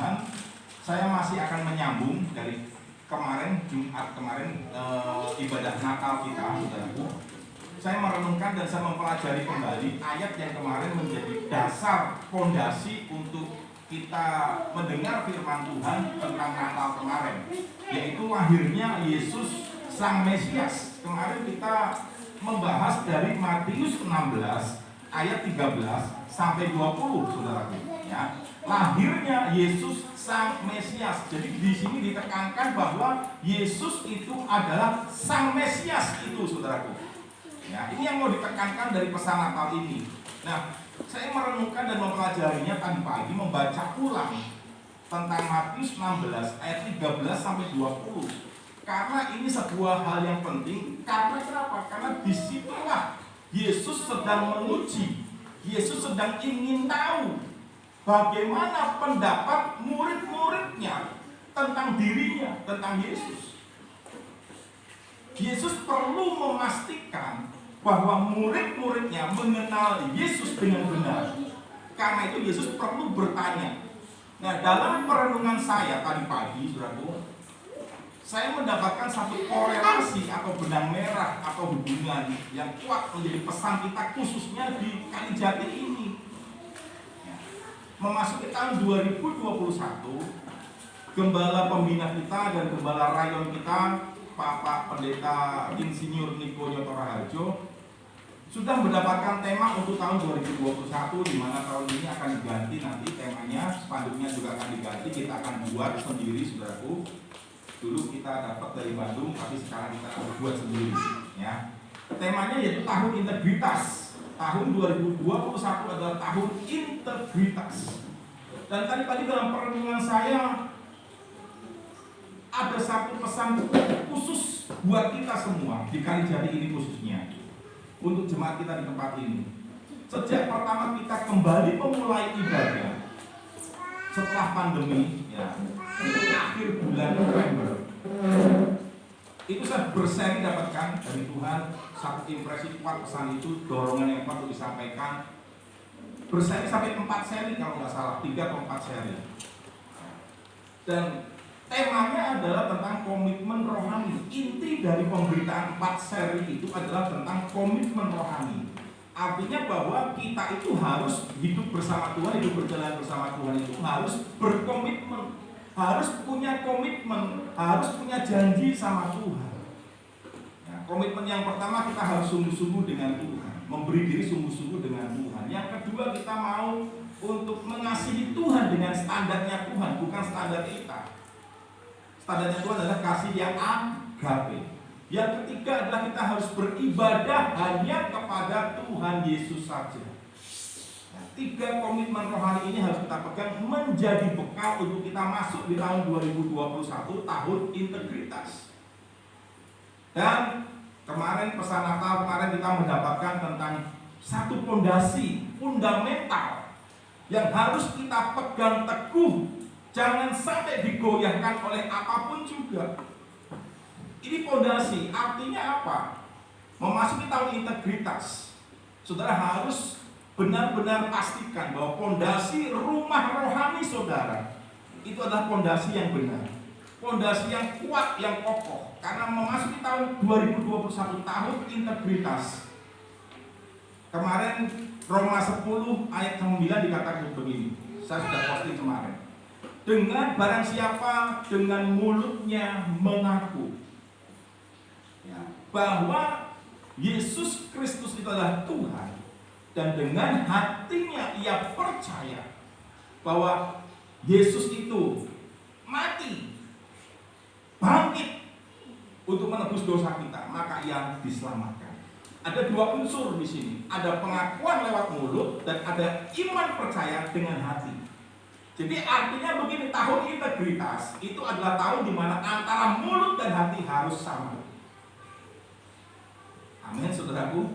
Tuhan, saya masih akan menyambung dari kemarin, Jumat kemarin, ibadah Natal kita, saudaraku. Saya merenungkan dan saya mempelajari kembali ayat yang kemarin menjadi dasar fondasi untuk kita mendengar firman Tuhan tentang Natal kemarin, yaitu lahirnya Yesus Sang Mesias. Kemarin kita membahas dari Matius 16 ayat 13 sampai 20, saudaraku, ya. Lahirnya Yesus Sang Mesias. Jadi di sini ditekankan bahwa Yesus itu adalah Sang Mesias itu, saudaraku. Ya, ini yang mau ditekankan dari pesan Natal ini. Nah, saya merenungkan dan mempelajarinya tadi pagi, membaca ulang tentang Matius 16 ayat 13 sampai 20. Karena ini sebuah hal yang penting. Karena kenapa? Karena disitulah Yesus sedang menguji. Yesus sedang ingin tahu bagaimana pendapat murid-muridnya tentang dirinya, tentang Yesus. Yesus perlu memastikan bahwa murid-muridnya mengenal Yesus dengan benar. Karena itu Yesus perlu bertanya. Nah, dalam perenungan saya tadi pagi, saudaraku, saya mendapatkan satu korelasi atau benang merah atau hubungan yang kuat menjadi pesan kita khususnya di Kalijati ini. Memasuki tahun 2021, gembala pembina kita dan gembala rayon kita, Bapak Pendeta Insinyur Niko Nyoto Raharjo, sudah mendapatkan tema untuk tahun 2021, di mana tahun ini akan diganti nanti temanya, spanduknya juga akan diganti, kita akan buat sendiri, saudaraku. Dulu kita dapat dari Bandung, tapi sekarang kita akan buat sendiri, ya. Temanya yaitu tahun integritas. Tahun 2021 adalah tahun integritas. Dan tadi pagi dalam perenungan saya ada satu pesan khusus buat kita semua di Kalijati ini khususnya, untuk jemaat kita di tempat ini. Sejak pertama kita kembali memulai ibadah setelah pandemi, ya, itu akhir bulan November, itu saya berseri dapatkan dari Tuhan satu impresi kuat, pesan itu, dorongan yang kuat untuk disampaikan. Berseri sampai 4 seri kalau nggak salah, 3 atau 4 seri. Dan temanya adalah tentang komitmen rohani. Inti dari pemberitaan 4 seri itu adalah tentang komitmen rohani. Artinya bahwa kita itu harus hidup bersama Tuhan, hidup berjalan bersama Tuhan itu harus berkomitmen, harus punya komitmen, harus punya janji sama Tuhan. Ya, komitmen yang pertama, kita harus sungguh-sungguh dengan Tuhan, memberi diri sungguh-sungguh dengan Tuhan. Yang kedua, kita mau untuk mengasihi Tuhan dengan standarnya Tuhan, bukan standar kita. Standarnya Tuhan adalah kasih yang agape. Yang ketiga adalah kita harus beribadah hanya kepada Tuhan Yesus saja. Nah, 3 komitmen rohani ini harus kita pegang menjadi bekal untuk kita masuk di tahun 2021, tahun integritas. Dan kemarin pesan Natal kemarin kita mendapatkan tentang satu fondasi fundamental yang harus kita pegang teguh, jangan sampai digoyahkan oleh apapun juga. Ini fondasi, artinya apa? Memasuki tahun integritas, saudara harus benar-benar pastikan bahwa fondasi rumah rohani saudara itu adalah fondasi yang benar, fondasi yang kuat, yang kokoh. Karena memasuki tahun 2021, tahun integritas. Kemarin Roma 10 ayat 9 dikatakan begini, saya sudah posting kemarin. Dengan barang siapa dengan mulutnya mengaku bahwa Yesus Kristus itu adalah Tuhan, dan dengan hatinya ia percaya bahwa Yesus itu mati, bangkit untuk menebus dosa kita, maka ia diselamatkan. Ada 2 unsur di sini, ada pengakuan lewat mulut dan ada iman percaya dengan hati. Jadi artinya begini, tahun integritas itu adalah tahun di mana antara mulut dan hati harus sama. Amin, saudaraku.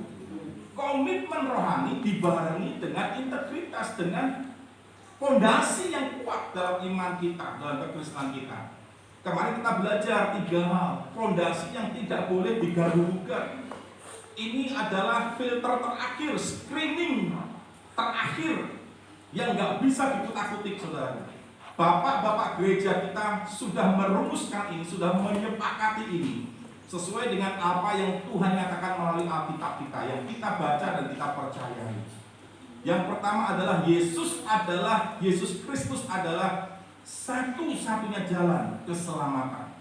Komitmen rohani dibarengi dengan integritas, dengan fondasi yang kuat dalam iman kita, dalam kekristenan kita. Kemarin kita belajar 3 hal, fondasi yang tidak boleh diganggu-gugat. Ini adalah filter terakhir, screening terakhir yang nggak bisa dikutak-kutik, saudara. Bapak-bapak gereja kita sudah merumuskan ini, sudah menyepakati ini sesuai dengan apa yang Tuhan nyatakan melalui Alkitab kita, yang kita baca dan kita percayai. Yang pertama adalah Yesus Kristus adalah satu-satunya jalan keselamatan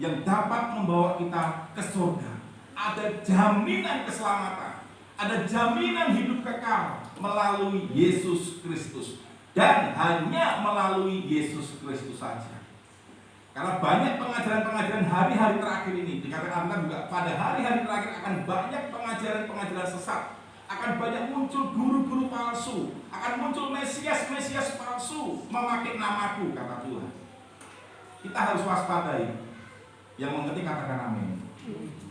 yang dapat membawa kita ke surga. Ada jaminan keselamatan, ada jaminan hidup kekal melalui Yesus Kristus, dan hanya melalui Yesus Kristus saja. Karena banyak pengajaran-pengajaran hari-hari terakhir ini, dikatakan juga pada hari-hari terakhir akan banyak pengajaran-pengajaran sesat, akan banyak muncul guru-guru palsu, akan muncul mesias-mesias palsu memakai namaku, kata Tuhan. Kita harus waspadai. Yang mengerti katakan amin.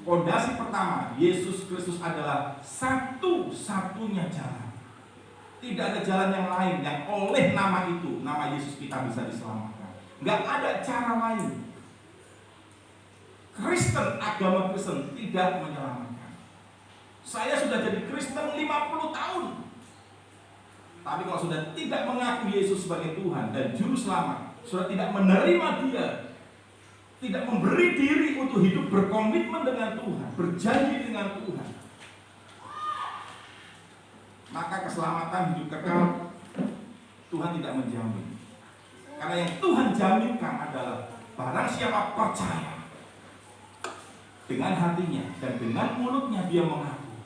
Fondasi pertama, Yesus Kristus adalah satu-satunya jalan. Tidak ada jalan yang lain yang oleh nama itu, nama Yesus, kita bisa diselamatkan. Nggak ada cara lain. Kristen, agama Kristen tidak menyelamatkan. Saya sudah jadi Kristen 50 tahun. Tapi kalau sudah tidak mengaku Yesus sebagai Tuhan dan Juru Selamat, sudah tidak menerima Dia, tidak memberi diri untuk hidup berkomitmen dengan Tuhan, berjanji dengan Tuhan, maka keselamatan hidup kekal Tuhan tidak menjamin. Karena yang Tuhan jaminkan adalah barang siapa percaya dengan hatinya dan dengan mulutnya dia mengaku,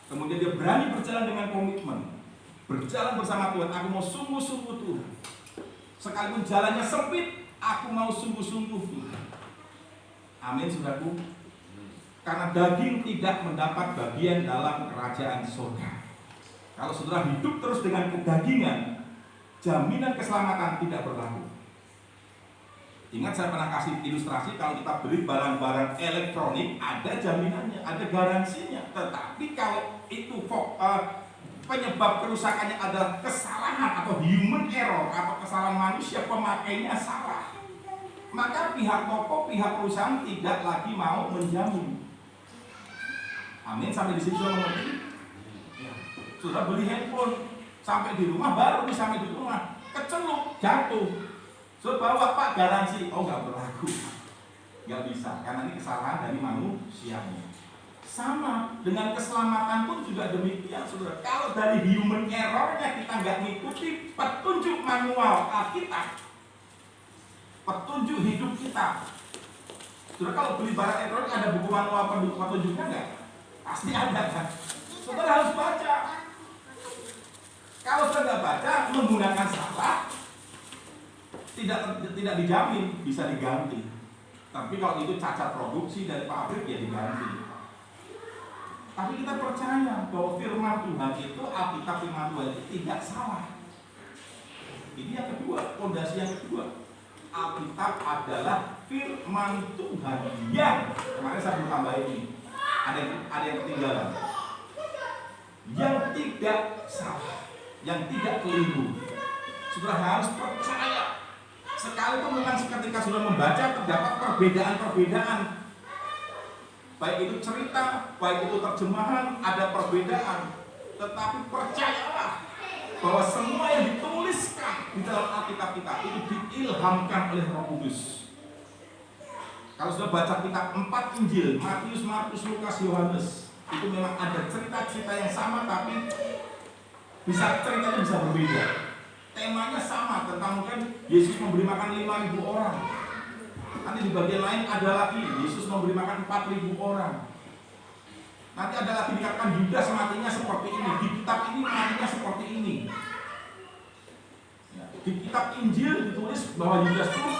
kemudian dia berani berjalan dengan komitmen, berjalan bersama Tuhan. Aku mau sungguh-sungguh Tuhan, sekalipun jalannya sempit, aku mau sungguh-sungguh Tuhan. Amin, saudaraku. Karena daging tidak mendapat bagian dalam kerajaan surga. Kalau saudara hidup terus dengan kedagingan, jaminan keselamatan tidak berlaku. Ingat, saya pernah kasih ilustrasi, kalau kita beli barang-barang elektronik, ada jaminannya, ada garansinya. Tetapi kalau itu penyebab kerusakannya adalah kesalahan atau human error atau kesalahan manusia, pemakainya salah, maka pihak toko, pihak perusahaan tidak lagi mau menjamin. Amin, sampai di sini sudah mengerti? Sudah beli handphone, sampai di rumah, baru sampai di rumah keceluk, jatuh. Sudah bawa, Pak, garansi. Oh, nggak berlaku, nggak bisa, karena ini kesalahan dari manusianya. Sama dengan keselamatan pun juga demikian, saudara. Kalau dari human errornya kita nggak mengikuti petunjuk manual Alkitab, petunjuk hidup kita. Saudara, kalau beli barang elektronik ada buku manual petunjuknya nggak? Pasti ada kan? Saudara harus baca. Kalau saudara nggak baca, menggunakan salah, tidak dijamin bisa diganti. Tapi kalau itu cacat produksi dari pabrik, ya diganti. Tapi kita percaya bahwa firman Tuhan itu, Alkitab firman Tuhan itu tidak salah. Ini yang kedua, fondasi yang kedua. Alkitab adalah firman Tuhan yang, kemarin saya belum tambah ini, ada yang ketinggalan, yang tidak salah, yang tidak keliru. Saudara harus percaya. Sekalipun memang ketika sudah membaca terdapat perbedaan-perbedaan, baik itu cerita, baik itu terjemahan, ada perbedaan. Tetapi percayalah bahwa semua yang dituliskan di dalam Alkitab kita itu diilhamkan oleh Roh Kudus. Kalau sudah baca kitab 4 Injil, Matius, Markus, Lukas, Yohanes, itu memang ada cerita-cerita yang sama, tapi ceritanya bisa berbeda. Temanya sama, tentang mungkin Yesus memberi makan 5.000 orang. Nanti di bagian lain ada lagi Yesus memberi makan 4.000 orang. Nanti ada lagi dikatakan Yudas matinya seperti ini. Di kitab ini matinya seperti ini. Di kitab Injil ditulis bahwa Yudas itu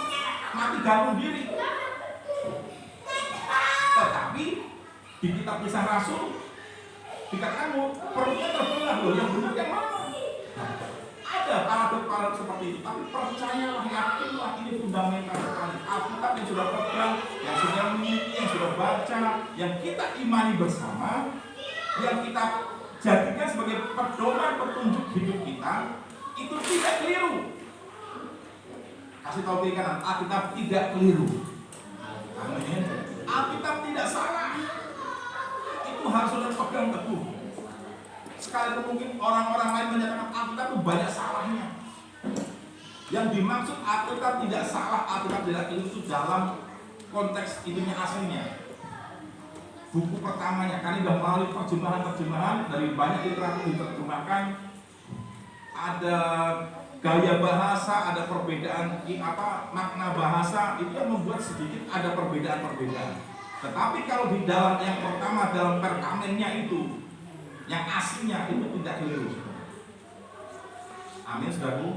mati gantung diri. Tetapi di kitab Kisah Rasul dikatakan perutnya terbelah, loh, yang benar yang mana? Ada paradok-paradok seperti itu, tapi percayalah, yakinlah, ini fundamental sekali. Alkitab yang sudah pegang, yang sudah memiliki, yang sudah baca, yang kita imani bersama, yang kita jadikan sebagai pedoman petunjuk hidup kita, itu tidak keliru. Kasih tahu kiri kanan, Alkitab tidak keliru. Amin. Alkitab tidak salah. Itu harus sudah pegang teguh. Sekalipun mungkin orang-orang lain menyatakan Alkitab itu banyak salahnya. Yang dimaksud Alkitab tidak salah, Alkitab tidak itu dalam konteks ininya aslinya. Buku pertamanya, kali sudah melalui terjemahan dari banyak literatur diterjemahkan, ada gaya bahasa, ada perbedaan makna bahasa, itu yang membuat sedikit ada perbedaan-perbedaan. Tetapi kalau di dalam yang pertama, dalam perkamennya itu, yang aslinya itu tidak keliru. Amin, saudaraku.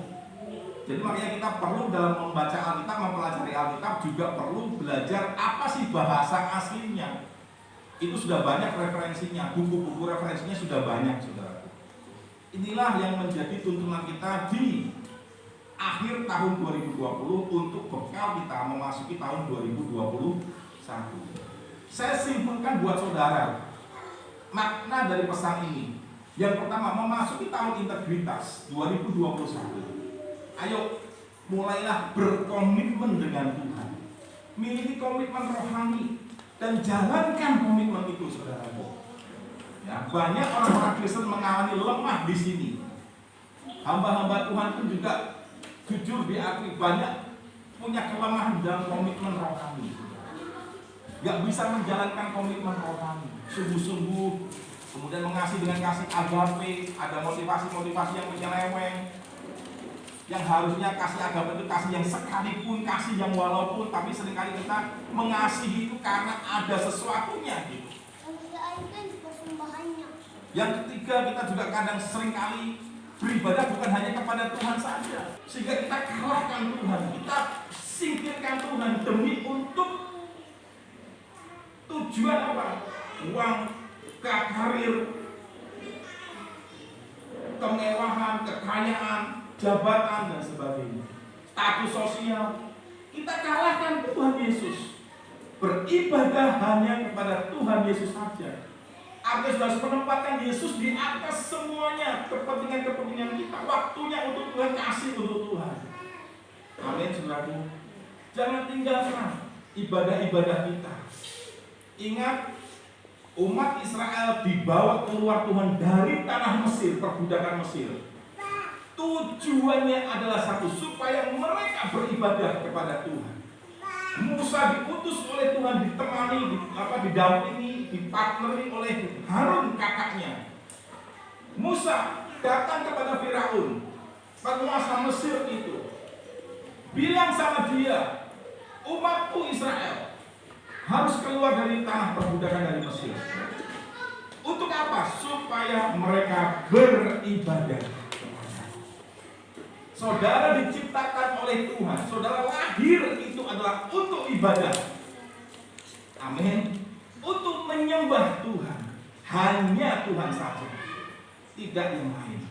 Jadi makanya kita perlu dalam membaca Alkitab, mempelajari Alkitab juga perlu belajar apa sih bahasa aslinya. Itu sudah banyak referensinya, buku-buku referensinya sudah banyak, saudara. Inilah yang menjadi tuntunan kita di akhir tahun 2020 untuk bekal kita memasuki tahun 2021. Saya simpulkan buat saudara makna dari pesan ini. Yang pertama, memasuki tahun integritas 2021. Ayo, mulailah berkomitmen dengan Tuhan. Miliki komitmen rohani dan jalankan komitmen itu, saudaraku. Ya, banyak orang-orang Kristen mengalami lemah di sini. Hamba-hamba Tuhan pun juga jujur diakui banyak punya kelemahan dalam komitmen rohani. Gak bisa menjalankan komitmen rohani sungguh-sungguh, kemudian mengasihi dengan kasih agape, ada motivasi-motivasi yang menyeleweng. Yang harusnya kasih agape itu kasih yang sekalipun, kasih yang walaupun, tapi seringkali kita mengasihi itu karena ada sesuatunya gitu. Yang ketiga, kita juga kadang seringkali beribadah bukan hanya kepada Tuhan saja, sehingga kita kalahkan Tuhan, kita singkirkan Tuhan demi untuk tujuan apa? Uang, karir, kemewahan, kekayaan, jabatan dan sebagainya, status sosial. Kita kalahkan Tuhan Yesus. Beribadah hanya kepada Tuhan Yesus saja. Artinya harus menempatkan Yesus di atas semuanya, kepentingan-kepentingan kita. Waktunya untuk Tuhan, kasih untuk Tuhan. Amin, saudaraku. Jangan tinggalkan ibadah-ibadah kita. Ingat, umat Israel dibawa keluar Tuhan dari tanah Mesir, perbudakan Mesir. Tujuannya adalah satu, supaya mereka beribadah kepada Tuhan. Musa diutus oleh Tuhan, ditemani, didampingi, dipartneri oleh Harun kakaknya. Musa datang kepada Firaun, penguasa Mesir itu, bilang sama dia, umatku Israel harus keluar dari tanah perbudakan dari Mesir. Untuk apa? Supaya mereka beribadah. Saudara diciptakan oleh Tuhan, saudara lahir itu adalah untuk ibadah. Amin. Untuk menyembah Tuhan, hanya Tuhan saja, tidak yang lain.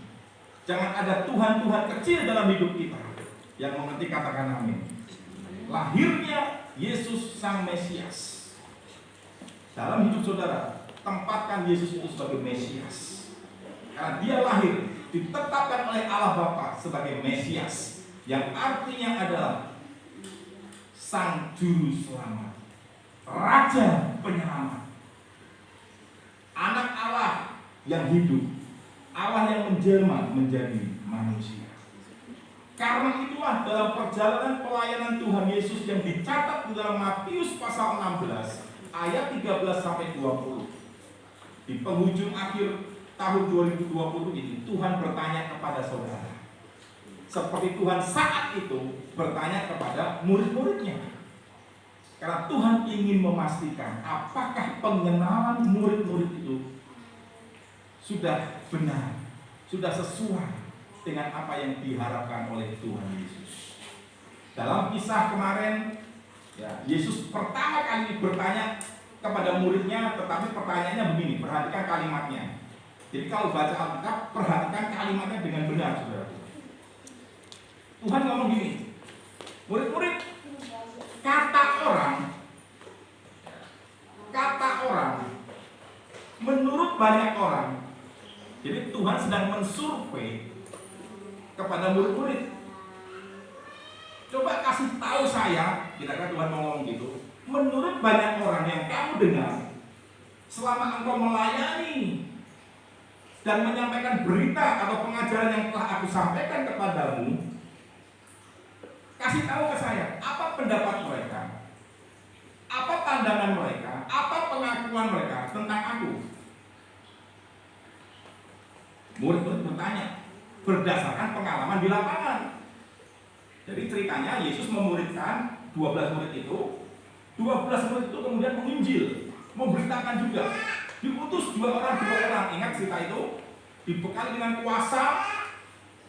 Jangan ada Tuhan-Tuhan kecil dalam hidup kita. Yang mengerti katakan amin. Lahirnya Yesus Sang Mesias dalam hidup saudara, tempatkan Yesus itu sebagai Mesias. Karena dia lahir, ditetapkan oleh Allah Bapa sebagai Mesias, yang artinya adalah Sang Juru Selamat, Raja Penyelamat, Anak Allah yang hidup, Allah yang menjelma menjadi manusia. Karena itulah dalam perjalanan pelayanan Tuhan Yesus yang dicatat di dalam Matius pasal 16 ayat 13 sampai 20. Di penghujung akhir tahun 2020 ini, Tuhan bertanya kepada saudara, seperti Tuhan saat itu bertanya kepada murid-muridnya. Karena Tuhan ingin memastikan apakah pengenalan murid-murid itu sudah benar, sudah sesuai dengan apa yang diharapkan oleh Tuhan Yesus. Dalam kisah kemarin, ya, Yesus pertama kali bertanya kepada muridnya, tetapi pertanyaannya begini, perhatikan kalimatnya. Jadi kalau baca Alkitab, perhatikan kalimatnya dengan benar, saudara. Tuhan ngomong gini, murid-murid, kata orang, menurut banyak orang. Jadi Tuhan sedang mensurvei kepada murid-murid. Coba kasih tahu saya, kira-kira Tuhan mau ngomong gitu. Menurut banyak orang yang kamu dengar, selama engkau melayani dan menyampaikan berita atau pengajaran yang telah aku sampaikan kepadamu, kasih tahu ke saya apa pendapat mereka, apa pandangan mereka, apa pengakuan mereka tentang aku. Murid-murid bertanya berdasarkan pengalaman di lapangan. Jadi ceritanya Yesus memuridkan 12 murid itu. 12 murid itu kemudian menginjil, memberitakan juga. Diutus dua orang. Ingat cerita itu, dibekali dengan kuasa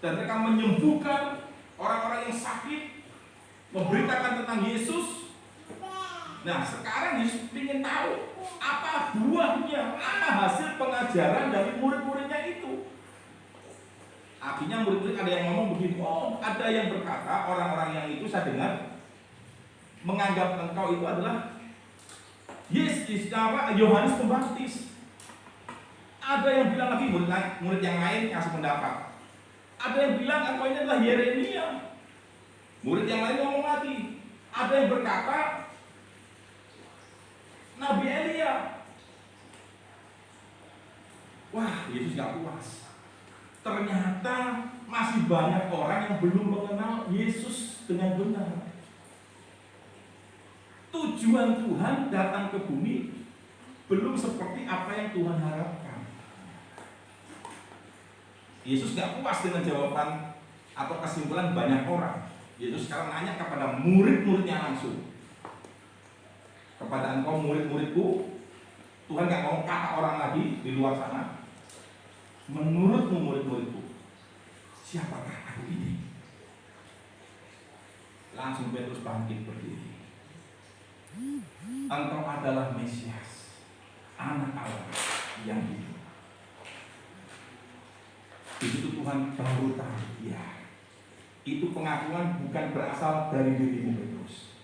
dan mereka menyembuhkan orang-orang yang sakit, memberitakan tentang Yesus. Nah, sekarang Yesus ingin tahu apa buahnya, apa hasil pengajaran dari murid-muridnya itu. Artinya murid-murid ada yang ngomong begini, oh ada yang berkata, orang-orang yang itu saya dengar menganggap engkau itu adalah Yohanes Pembaptis. Ada yang bilang lagi, murid yang lain kasih pendapat. Ada yang bilang engkau ini adalah Yeremia. Murid yang lain ngomong lagi. Ada yang berkata Nabi Elia. Wah, Yesus gak puas. Ternyata masih banyak orang yang belum mengenal Yesus dengan benar. Tujuan Tuhan datang ke bumi belum seperti apa yang Tuhan harapkan. Yesus gak puas dengan jawaban atau kesimpulan banyak orang. Yesus sekarang nanya kepada murid-muridnya langsung. Kepada engkau murid-muridku, Tuhan gak ngomong kata orang lagi di luar sana. Menurutmu murid-muridku, siapakah aku ini? Langsung Petrus bangkit berdiri. Engkau adalah Mesias, Anak Allah yang hidup. Di situ Tuhan baru tahu, ya, itu pengakuan bukan berasal dari dirimu Petrus,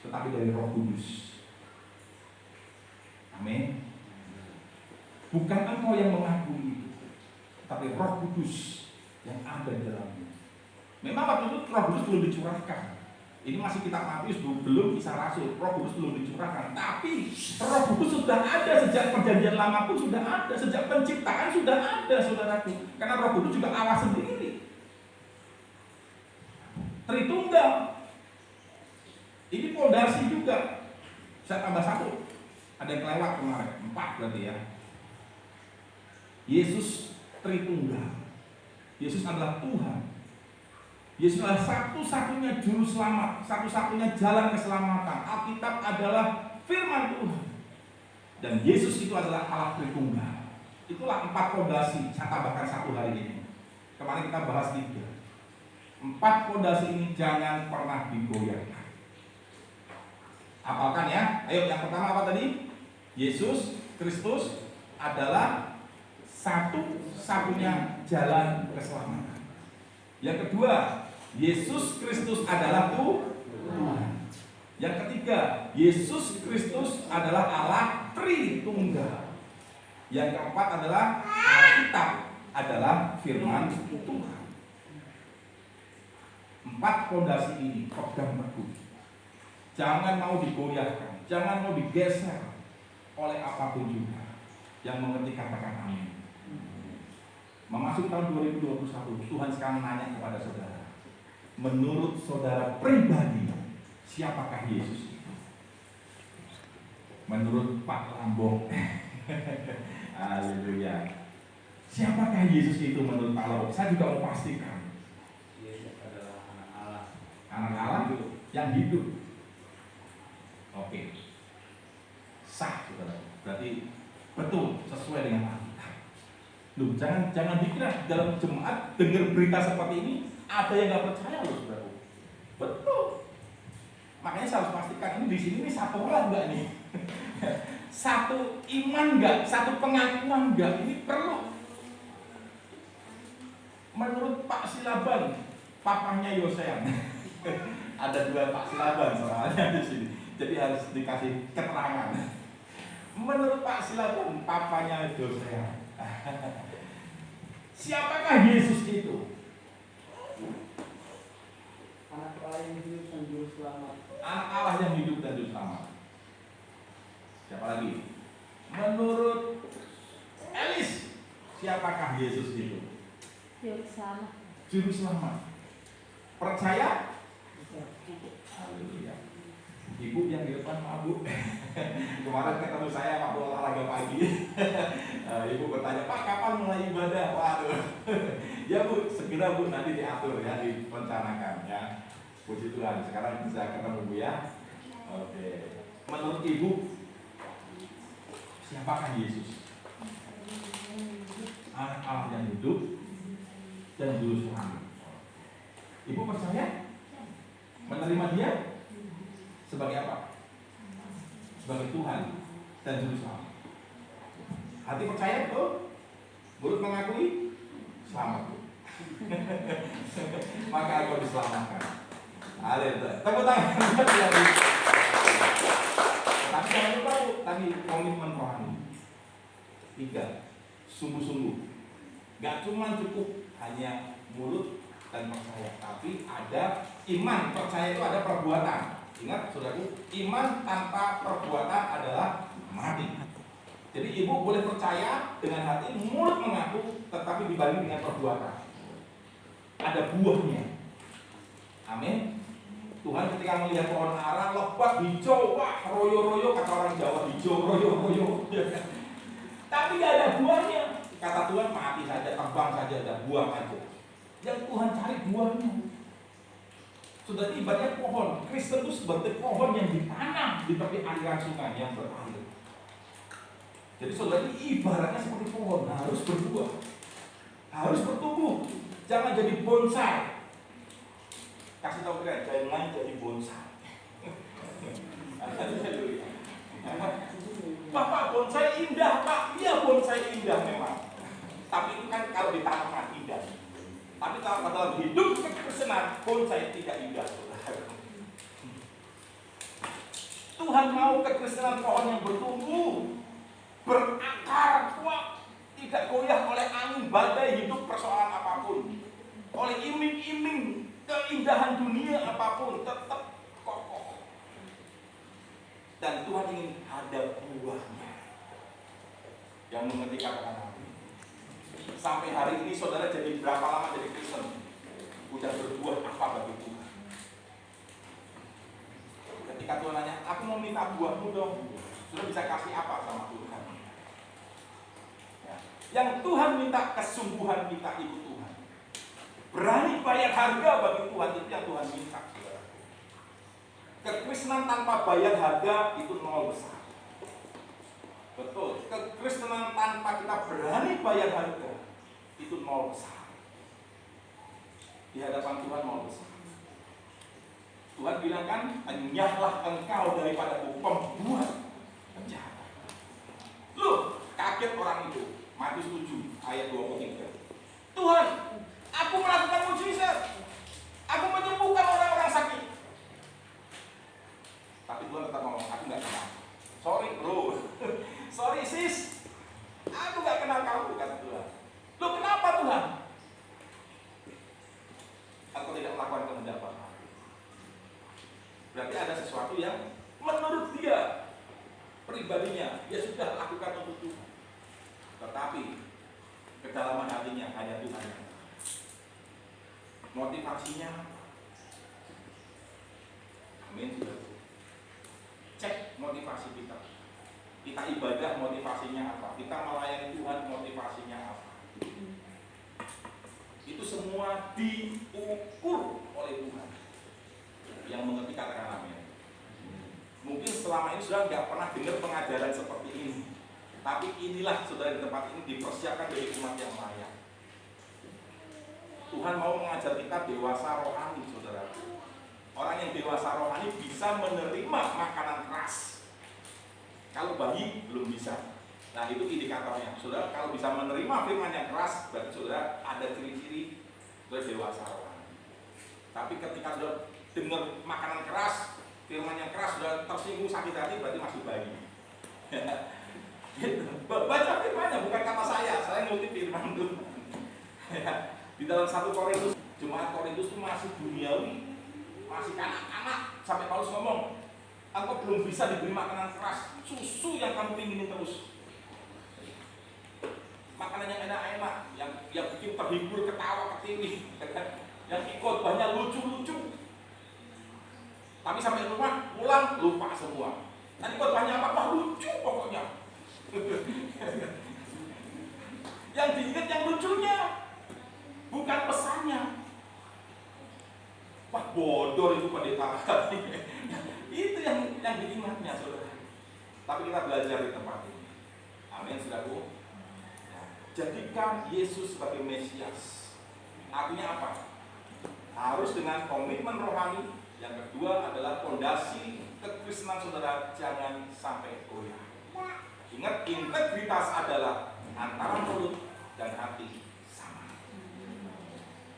tetapi dari Roh Kudus. Amin. Bukan engkau yang mengakui itu, tapi Roh Kudus yang ada di dalamnya. Memang waktu itu Roh Kudus belum dicurahkan. Ini masih kitab Matius, belum Kisah Rasul. Roh Kudus belum dicurahkan. Tapi Roh Kudus sudah ada sejak perjanjian lama pun sudah ada, sejak penciptaan sudah ada, saudaraku. Karena Roh Kudus juga Allah sendiri. Tritunggal. Ini fondasi juga. Saya tambah satu. Ada yang kelewat kemarin, 4 berarti ya. Yesus Tritunggal. Yesus adalah Tuhan. Yesus adalah satu-satunya juru selamat, satu-satunya jalan keselamatan. Alkitab adalah firman Tuhan. Dan Yesus itu adalah Allah Tritunggal. Itulah 4 fondasi. Saya tambahkan 1 hari ini. Kemarin kita bahas 3. 4 fondasi ini jangan pernah digoyahkan. Hafalkan ya. Ayo, yang pertama apa tadi? Yesus Kristus adalah satu-satunya jalan keselamatan. Yang kedua, Yesus Kristus adalah Tuhan. Yang ketiga, Yesus Kristus adalah Allah Tritunggal. Yang keempat adalah Alkitab adalah firman Tuhan. 4 fondasi ini pegang teguh. Jangan mau digoyahkan, jangan mau digeser oleh apapun juga. Yang mengerti katakan amin. Memasuki tahun 2021, Tuhan sekarang nanya kepada saudara, menurut saudara pribadi, siapakah Yesus itu? Menurut Pak Lambok, haleluya. Siapakah Yesus itu menurut Pak Lambok? Saya juga mau pastikan. Yesus adalah anak Allah. Anak Allah yang hidup. Oke. Sah, saudara. Berarti betul sesuai dengan Alkitab. Loh, jangan dikira dalam jemaat dengar berita seperti ini ada yang nggak percaya loh, saudara. Betul. Makanya saya harus pastikan ini di sini ini satu orang nggak nih, satu iman nggak, satu pengakuan nggak. Ini perlu. Menurut Pak Silaban, papanya Yosean, ada 2 Pak Silaban soalnya di sini, jadi harus dikasih keterangan. Menurut Pak Silaban, papanya Yosean. Siapakah Yesus itu? Anak Allah yang hidup dan juru selamat. Anak Allah yang hidup dan juru selamat. Siapa lagi? Menurut Elis, siapakah Yesus itu? Juru selamat. Juru selamat. Percaya? Haleluya. Ibu yang di depan mabuk. Kemarin ketemu saya waktu olahraga pagi. Ibu bertanya, Pak kapan mulai ibadah? Waduh. Ya Bu, segera Bu, nanti diatur ya, direncanakan ya. Puji Tuhan, sekarang bisa ketemu Bu ya. Oke. Menurut Ibu, siapakah Yesus? Anak Allah yang hidup dan juru selamat. Ibu percaya? Menerima Dia sebagai apa? Sebagai Tuhan dan juru selamat. Hati percaya betul? Mulut mengakui? Selamat. Maka aku diselamatkan. Haleluya. Tepuk tangan. Tapi jangan lupa tadi komitmen rohani. 3. Sungguh-sungguh. Gak cuma cukup hanya mulut dan percaya, tapi ada iman. Percaya itu ada perbuatan. Ingat saudaraku, iman tanpa perbuatan adalah mati. Jadi ibu boleh percaya dengan hati, mulut mengaku, tetapi dibanding dengan perbuatan ada buahnya. Amin. Tuhan ketika melihat pohon ara lebat hijau, wah royo-royo, kata orang Jawa, hijau royo-royo. Tapi gak ada buahnya. Kata Tuhan, mati saja, terbang saja, ada buah aja. Yang Tuhan cari buahnya. Sudah ibaratnya pohon. Kristen itu seperti pohon yang ditanam di tepi aliran sungai yang berair. Jadi saudara ini ibaratnya seperti pohon, harus berbuah, harus bertumbuh. Jangan jadi bonsai. Kasih tahu kalian, jangan jadi bonsai. Bapak, bonsai indah Pak. Iya, bonsai indah memang. Tapi itu kan kalau ditanam indah. Tapi kalau dalam hidup kekristenan, bonsai tidak indah. Tuhan mau kekristenan pohon yang bertumbuh, berakar kuat, tidak goyah oleh angin badai hidup persoalan apapun, oleh iming-iming keindahan dunia apapun, tetap kokoh. Dan Tuhan ingin ada buahnya yang mengerti kata-kata. Sampai hari ini saudara jadi berapa lama jadi Kristen? Udah berbuah apa bagi Tuhan? Ketika Tuhan nanya, aku mau minta buahmu dong, sudah bisa kasih apa sama Tuhan? Ya. Yang Tuhan minta kesungguhan kita ikut Tuhan, berani bayar harga bagi Tuhan, itu yang Tuhan minta. Kekristenan tanpa bayar harga itu nol besar. Betul, kekristenan tanpa kita berani bayar harga itu nol besar. Di hadapan Tuhan nol besar. Tuhan bilang kan, enyahlah engkau daripada pembuat penjahat. Loh, kaget orang itu. Matius 7 ayat 23. Tuhan, aku melakukan mujizat, aku menyembuhkan orang-orang sakit. Tapi Tuhan tetap ngomong, aku gak kenal. Sorry bro, sorry sis, aku gak kenal kamu, kata Tuhan. Loh kenapa Tuhan? Aku tidak melakukan kehendak Bapa. Berarti ada sesuatu yang menurut dia pribadinya dia sudah lakukan untuk Tuhan, tetapi kedalaman hatinya hanya Tuhan yang tahu. Motivasinya amin. Cek motivasi kita. Kita ibadah motivasinya apa? Kita melayani Tuhan motivasinya apa? Itu semua diukur oleh Tuhan. Yang mengerti katakan amin. Mungkin selama ini sudah nggak pernah dengar pengajaran seperti ini, tapi inilah saudara di tempat ini dipersiapkan dari umat yang layak. Tuhan mau mengajar kita dewasa rohani, saudara. Orang yang dewasa rohani bisa menerima makanan keras. Kalau bayi belum bisa. Nah itu indikatornya. Saudara kalau bisa menerima firman yang keras, berarti saudara ada ciri-ciri saudara dewasa rohani. Tapi ketika saudara dengar makanan keras, firman yang keras, sudah tersinggung sakit hati, berarti masih bayi. Baca firmannya, bukan kata saya ngutip firman itu. Di dalam 1 Korintus, jemaat Korintus itu masih duniawi, masih kanak-kanak, sampai Paulus ngomong, engkau belum bisa diberi makanan keras, susu yang kamu pinginin terus. Makanan yang enak-enak, yang bikin terhibur, ketawa, ketiwi, yang ikut banyak lucu-lucu. Tapi sampai rumah, pulang, lupa semua. Tadi khotbahnya apa? Wah, lucu pokoknya. Yang diingat yang lucunya, bukan pesannya. Wah, bodoh itu pendeta. Itu yang diingatnya, saudara. Tapi kita belajar di tempat ini. Amin, saudaraku. Jadikan Yesus sebagai Mesias. Artinya apa? Harus dengan komitmen rohani. Yang kedua adalah fondasi kekristenan saudara jangan sampai goyah. Ingat, integritas adalah antara mulut dan hati sama.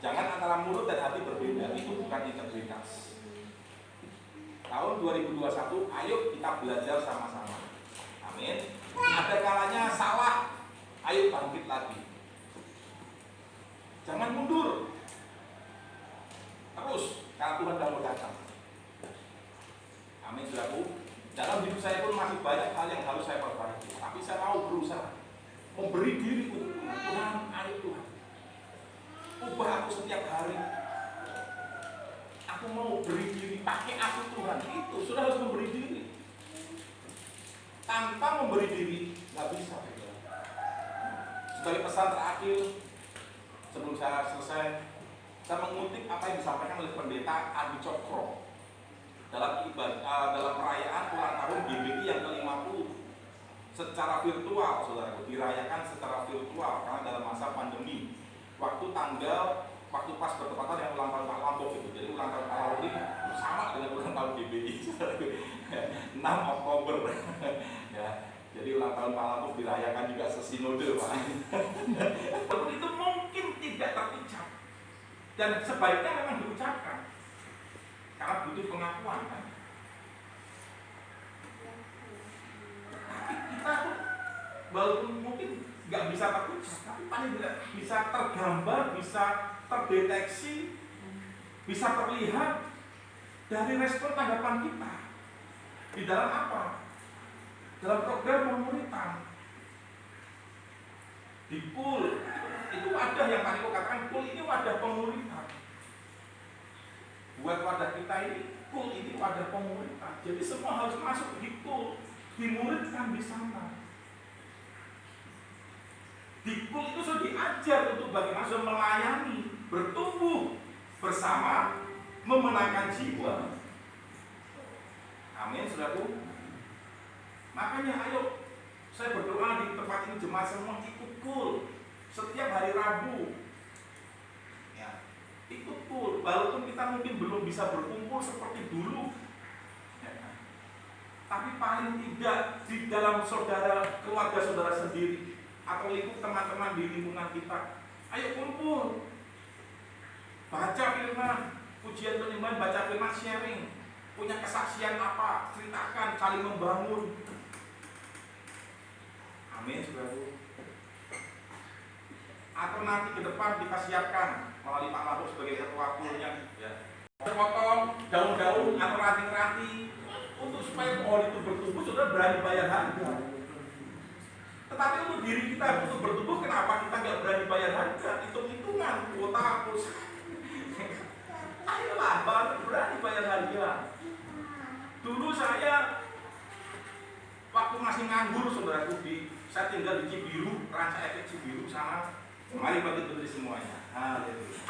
Jangan antara mulut dan hati berbeda, itu bukan integritas. Tahun 2021, ayo kita belajar sama-sama. Amin. Ada kalanya salah, ayo bangkit lagi. Jangan mundur. Terus, karena Tuhan sudah mau datang. Amin, saudaraku. Dalam hidup saya pun masih banyak hal yang harus saya perbaiki. Tapi saya mau berusaha memberi diri untuk Tuhan, ayo Tuhan. Ubah aku setiap hari. Aku mau beri diri, pakai aku Tuhan. Itu sudah harus memberi diri. Tanpa memberi diri, nggak bisa. Sebagai pesan terakhir, sebelum saya selesai, saya mengutip apa yang disampaikan oleh pendeta Adi Cokro dalam perayaan ulang tahun GBI yang ke-50 secara virtual, saudaraku, dirayakan secara virtual karena dalam masa pandemi. Waktu pas bertepatan yang ulang tahun Pak Lampok itu. Jadi ulang tahun Pak Lampok ini sama dengan ulang tahun GBI 6 Oktober. Ya, jadi ulang tahun Pak Lampok dirayakan juga sesinode, Pak. Itu mungkin tidak terucap. Dan sebaiknya memang diucapkan. Karena butuh pengakuan kan. Tapi kita tuh walaupun mungkin nggak bisa terucap, tapi paling tidak bisa tergambar, bisa terdeteksi, bisa terlihat dari respon tanggapan kita. Di dalam apa? Dalam program pemuritan. Di pool itu ada yang tadi aku katakan, pool ini wadah pemuritan. Buat wadah kita ini, pool ini wadah pemuritan. Jadi semua harus masuk di pool, dimuridkan di sana. Di pool itu sudah diajar untuk bagaimana sudah melayani, bertumbuh bersama, memenangkan jiwa. Amin, saudaraku. Makanya ayo, saya berdoa di tempat ini jemaat semua ikut pool setiap hari Rabu. Ya, ikut pool. Walaupun kita mungkin belum bisa berkumpul seperti dulu, ya, tapi paling tidak di dalam keluarga saudara sendiri atau lingkup teman-teman di lingkungan kita, ayo kumpul, baca firman, pujian penyembahan, baca firman, sharing, punya kesaksian apa, ceritakan, saling membangun. Amin, saudaraku. Atau nanti ke depan kita siapkan melalui Pak Lampok sebagai ketua poolnya, ya. Potong daun-daun atau ranting-ranting untuk supaya pohon itu bertumbuh, sudah berani bayar harga. Tetapi untuk diri kita untuk bertumbuh, kenapa kita nggak berani bayar harga? Hitung-hitungan, kuota, pulsa. Ayolah, baru berani bayar harga. Dulu saya waktu masih nganggur, saudaraku, saya tinggal di Cibiru, Ranca Efek Cibiru sana. Mari bagi semuanya. Haleluya.